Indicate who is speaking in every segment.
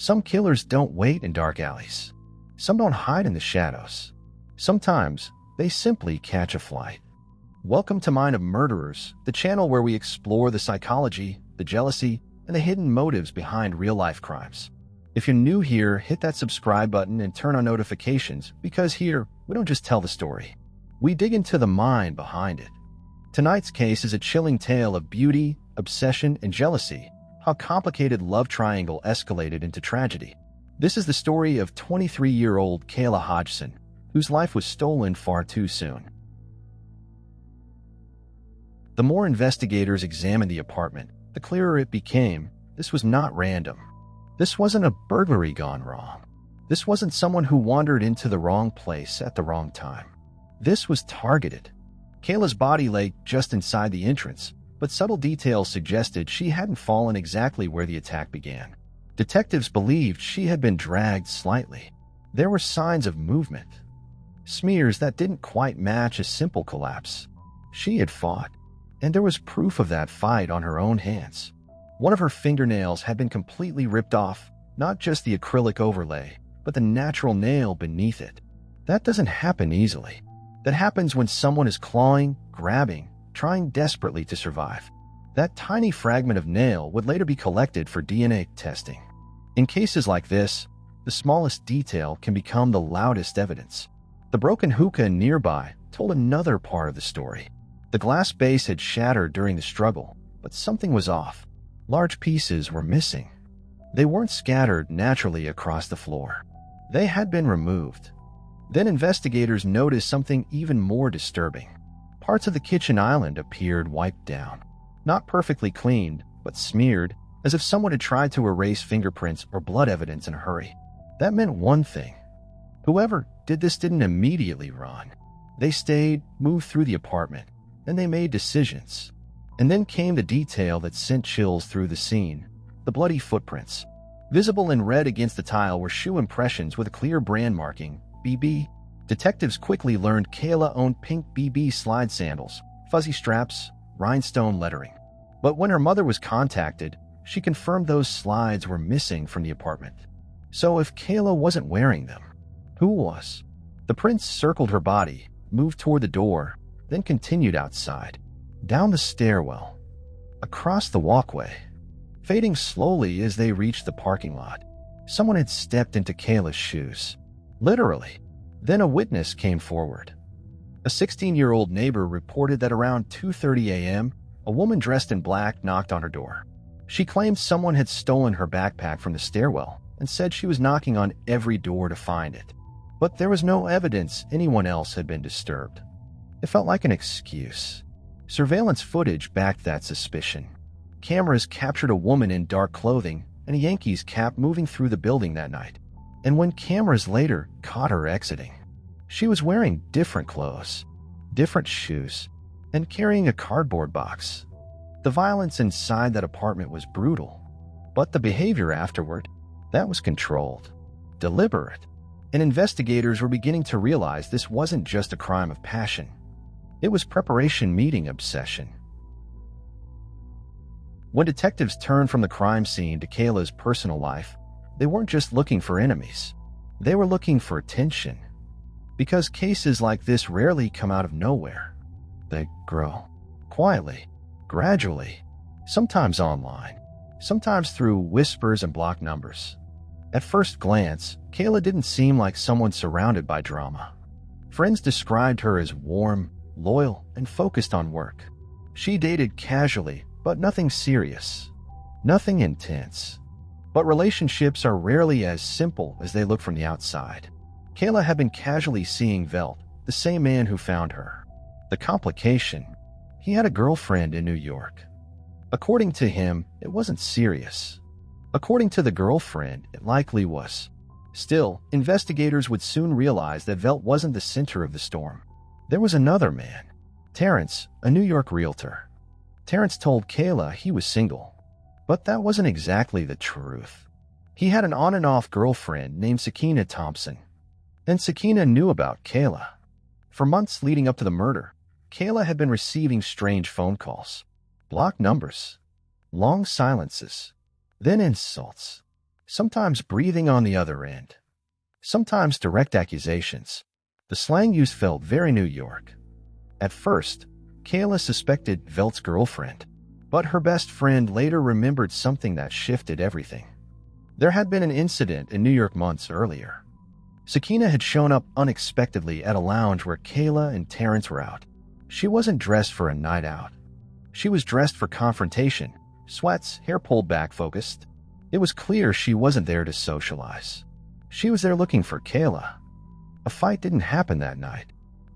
Speaker 1: Some killers don't wait in dark alleys. Some don't hide in the shadows. Sometimes, they simply catch a flight. Welcome to Mind of Murderers, the channel where we explore the psychology, the jealousy, and the hidden motives behind real-life crimes. If you're new here, hit that subscribe button and turn on notifications, because here, we don't just tell the story. We dig into the mind behind it. Tonight's case is a chilling tale of beauty, obsession, and jealousy, how a complicated love triangle escalated into tragedy. This is the story of 23-year-old Kayla Hodgson, whose life was stolen far too soon. The more investigators examined the apartment, the clearer it became this was not random. This wasn't a burglary gone wrong. This wasn't someone who wandered into the wrong place at the wrong time. This was targeted. Kayla's body lay just inside the entrance, but subtle details suggested she hadn't fallen exactly where the attack began. Detectives believed she had been dragged slightly. There were signs of movement, smears that didn't quite match a simple collapse. She had fought, and there was proof of that fight on her own hands. One of her fingernails had been completely ripped off, not just the acrylic overlay, but the natural nail beneath it. That doesn't happen easily. That happens when someone is clawing, grabbing, trying desperately to survive. That tiny fragment of nail would later be collected for DNA testing. In cases like this, the smallest detail can become the loudest evidence. The broken hookah nearby told another part of the story. The glass base had shattered during the struggle, but something was off. Large pieces were missing. They weren't scattered naturally across the floor. They had been removed. Then investigators noticed something even more disturbing. Parts of the kitchen island appeared wiped down. Not perfectly cleaned, but smeared, as if someone had tried to erase fingerprints or blood evidence in a hurry. That meant one thing. Whoever did this didn't immediately run. They stayed, moved through the apartment, and they made decisions. And then came the detail that sent chills through the scene: the bloody footprints. Visible in red against the tile were shoe impressions with a clear brand marking, BB. Detectives quickly learned Kayla owned pink BB slide sandals, fuzzy straps, rhinestone lettering. But when her mother was contacted, she confirmed those slides were missing from the apartment. So if Kayla wasn't wearing them, who was? The prints circled her body, moved toward the door, then continued outside, down the stairwell, across the walkway, fading slowly as they reached the parking lot. Someone had stepped into Kayla's shoes. Literally. Then a witness came forward. A 16-year-old neighbor reported that around 2:30 a.m., a woman dressed in black knocked on her door. She claimed someone had stolen her backpack from the stairwell and said she was knocking on every door to find it. But there was no evidence anyone else had been disturbed. It felt like an excuse. Surveillance footage backed that suspicion. Cameras captured a woman in dark clothing and a Yankees cap moving through the building that night. And when cameras later caught her exiting, she was wearing different clothes, different shoes, and carrying a cardboard box. The violence inside that apartment was brutal, but the behavior afterward, that was controlled, deliberate. And investigators were beginning to realize this wasn't just a crime of passion. It was preparation meeting obsession. When detectives turned from the crime scene to Kayla's personal life, they weren't just looking for enemies. They were looking for attention. Because cases like this rarely come out of nowhere. They grow. Quietly. Gradually. Sometimes online. Sometimes through whispers and block numbers. At first glance, Kayla didn't seem like someone surrounded by drama. Friends described her as warm, loyal, and focused on work. She dated casually, but nothing serious. Nothing intense. But relationships are rarely as simple as they look from the outside. Kayla had been casually seeing Velt, the same man who found her. The complication: he had a girlfriend in New York. According to him, it wasn't serious. According to the girlfriend, it likely was. Still, investigators would soon realize that Velt wasn't the center of the storm. There was another man, Terrence, a New York realtor. Terrence told Kayla he was single. But that wasn't exactly the truth. He had an on-and-off girlfriend named Sakina Thompson. And Sakina knew about Kayla. For months leading up to the murder, Kayla had been receiving strange phone calls, blocked numbers, long silences, then insults. sometimes breathing on the other end, sometimes direct accusations. The slang use felt very New York. At first, Kayla suspected Velt's girlfriend, but her best friend later remembered something that shifted everything. There had been an incident in New York months earlier. Sakina had shown up unexpectedly at a lounge where Kayla and Terrence were out. She wasn't dressed for a night out. She was dressed for confrontation, sweats, hair pulled back, focused. It was clear she wasn't there to socialize. She was there looking for Kayla. A fight didn't happen that night.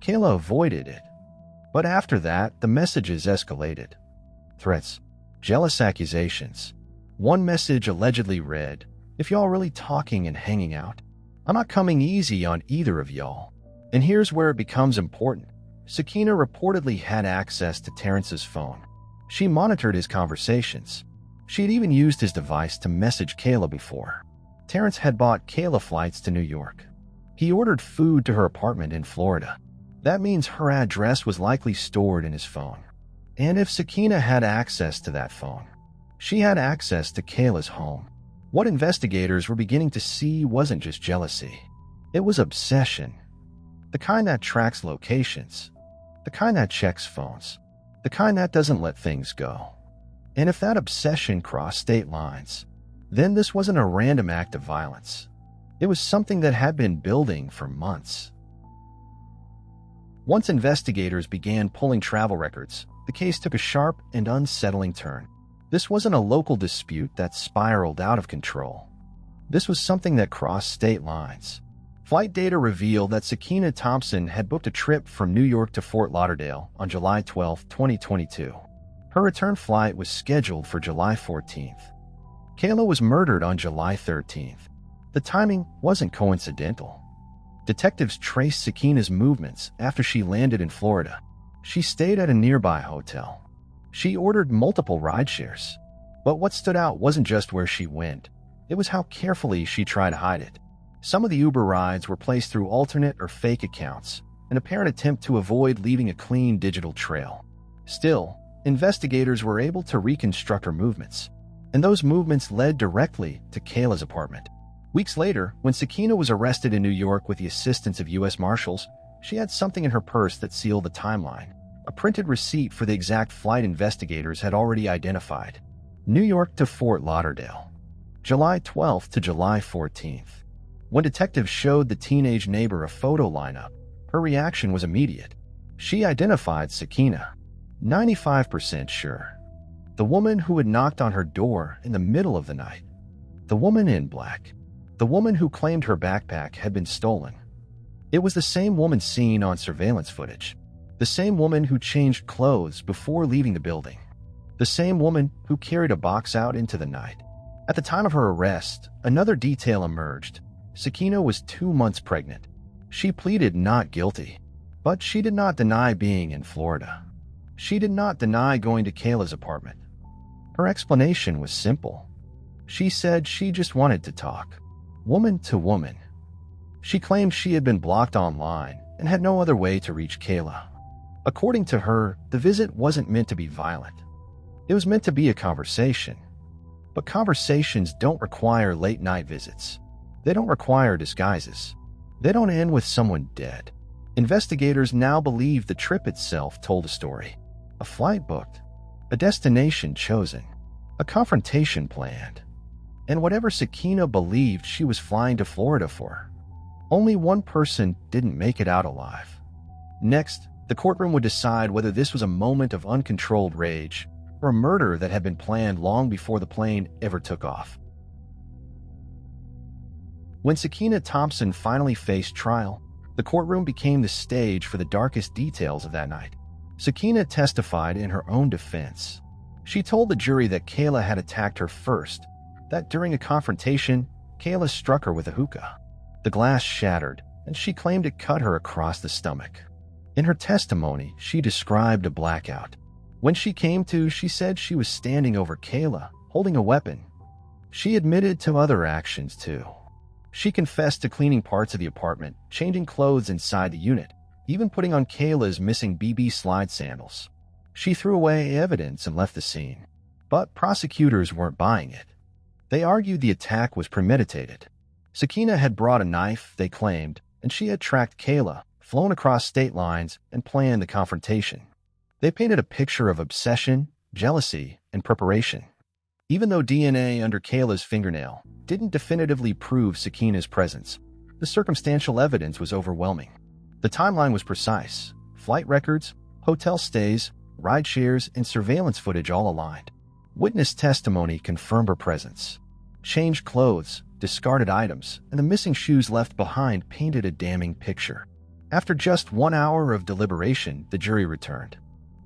Speaker 1: Kayla avoided it. But after that, the messages escalated. Threats, jealous accusations. One message allegedly read, "If y'all really talking and hanging out, I'm not coming easy on either of y'all." And here's where it becomes important. Sakina reportedly had access to Terrence's phone. She monitored his conversations. She had even used his device to message Kayla before. Terrence had bought Kayla flights to New York. He ordered food to her apartment in Florida. That means her address was likely stored in his phone. And if Sakina had access to that phone, she had access to Kayla's home. What investigators were beginning to see wasn't just jealousy. It was obsession. The kind that tracks locations. The kind that checks phones. The kind that doesn't let things go. And if that obsession crossed state lines, then this wasn't a random act of violence. It was something that had been building for months. Once investigators began pulling travel records, the case took a sharp and unsettling turn. This wasn't a local dispute that spiraled out of control. This was something that crossed state lines. Flight data revealed that Sakina Thompson had booked a trip from New York to Fort Lauderdale on July 12, 2022. Her return flight was scheduled for July 14th. Kayla was murdered on July 13th. The timing wasn't coincidental. Detectives traced Sakina's movements after she landed in Florida. She stayed at a nearby hotel. She ordered multiple rideshares. But what stood out wasn't just where she went. It was how carefully she tried to hide it. Some of the Uber rides were placed through alternate or fake accounts, an apparent attempt to avoid leaving a clean digital trail. Still, investigators were able to reconstruct her movements, and those movements led directly to Kayla's apartment. Weeks later, when Sakina was arrested in New York with the assistance of U.S. Marshals, she had something in her purse that sealed the timeline, a printed receipt for the exact flight investigators had already identified. New York to Fort Lauderdale, July 12th to July 14th. When detectives showed the teenage neighbor a photo lineup, her reaction was immediate. She identified Sakina, 95% sure. The woman who had knocked on her door in the middle of the night. The woman in black. The woman who claimed her backpack had been stolen. It was the same woman seen on surveillance footage. The same woman who changed clothes before leaving the building. The same woman who carried a box out into the night. At the time of her arrest, another detail emerged. Sakina was 2 months pregnant. She pleaded not guilty, but she did not deny being in Florida. She did not deny going to Kayla's apartment. Her explanation was simple. She said she just wanted to talk, woman to woman. She claimed she had been blocked online and had no other way to reach Kayla. According to her, the visit wasn't meant to be violent. It was meant to be a conversation. But conversations don't require late-night visits. They don't require disguises. They don't end with someone dead. Investigators now believe the trip itself told a story. A flight booked. A destination chosen. A confrontation planned. And whatever Sakina believed she was flying to Florida for, only one person didn't make it out alive. Next, the courtroom would decide whether this was a moment of uncontrolled rage or a murder that had been planned long before the plane ever took off. When Sakina Thompson finally faced trial, the courtroom became the stage for the darkest details of that night. Sakina testified in her own defense. She told the jury that Kayla had attacked her first, that during a confrontation, Kayla struck her with a hookah. The glass shattered, and she claimed it cut her across the stomach. In her testimony, she described a blackout. When she came to, she said she was standing over Kayla, holding a weapon. She admitted to other actions too. She confessed to cleaning parts of the apartment, changing clothes inside the unit, even putting on Kayla's missing BB slide sandals. She threw away evidence and left the scene. But prosecutors weren't buying it. They argued the attack was premeditated. Sakina had brought a knife, they claimed, and she had tracked Kayla, flown across state lines, and planned the confrontation. They painted a picture of obsession, jealousy, and preparation. Even though DNA under Kayla's fingernail didn't definitively prove Sakina's presence, the circumstantial evidence was overwhelming. The timeline was precise. Flight records, hotel stays, ride shares, and surveillance footage all aligned. Witness testimony confirmed her presence. Changed clothes, discarded items, and the missing shoes left behind painted a damning picture. After just 1 hour of deliberation, the jury returned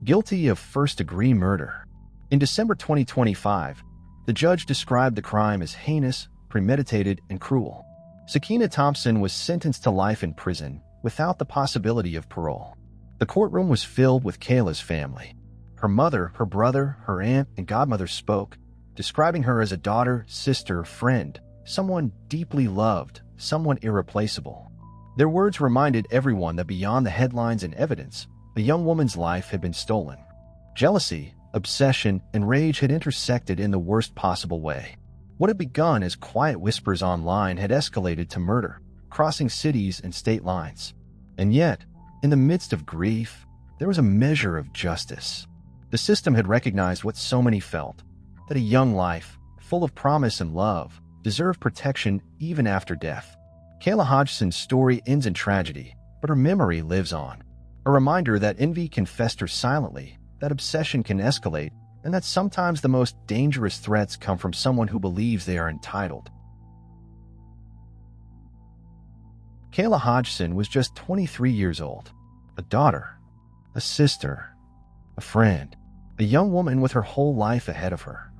Speaker 1: guilty of first-degree murder. In December 2025, the judge described the crime as heinous, premeditated, and cruel. Sakina Thompson was sentenced to life in prison without the possibility of parole. The courtroom was filled with Kayla's family. Her mother, her brother, her aunt, and godmother spoke, describing her as a daughter, sister, friend, someone deeply loved, someone irreplaceable. Their words reminded everyone that beyond the headlines and evidence, a young woman's life had been stolen. Jealousy, obsession, and rage had intersected in the worst possible way. What had begun as quiet whispers online had escalated to murder, crossing cities and state lines. And yet, in the midst of grief, there was a measure of justice. The system had recognized what so many felt, that a young life, full of promise and love, deserved protection even after death. Kayla Hodgson's story ends in tragedy, but her memory lives on. A reminder that envy can fester silently, that obsession can escalate, and that sometimes the most dangerous threats come from someone who believes they are entitled. Kayla Hodgson was just 23 years old, a daughter, a sister, a friend, a young woman with her whole life ahead of her.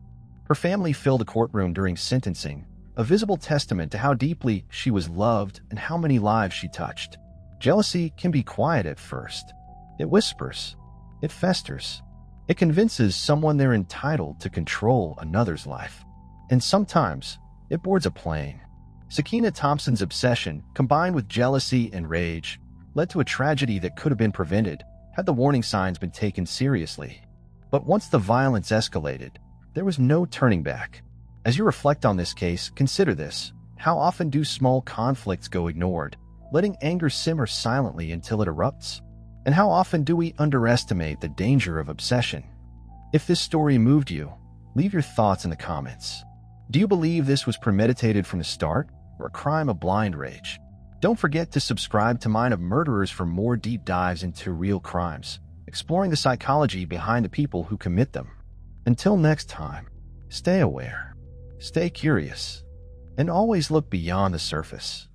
Speaker 1: Her family filled the courtroom during sentencing, a visible testament to how deeply she was loved and how many lives she touched. Jealousy can be quiet at first. It whispers. It festers. It convinces someone they're entitled to control another's life. And sometimes, it boards a plane. Sakina Thompson's obsession, combined with jealousy and rage, led to a tragedy that could have been prevented had the warning signs been taken seriously. But once the violence escalated, there was no turning back. As you reflect on this case, consider this. How often do small conflicts go ignored, letting anger simmer silently until it erupts? And how often do we underestimate the danger of obsession? If this story moved you, leave your thoughts in the comments. Do you believe this was premeditated from the start, or a crime of blind rage? Don't forget to subscribe to Mind of Murderers for more deep dives into real crimes, exploring the psychology behind the people who commit them. Until next time, stay aware, stay curious, and always look beyond the surface.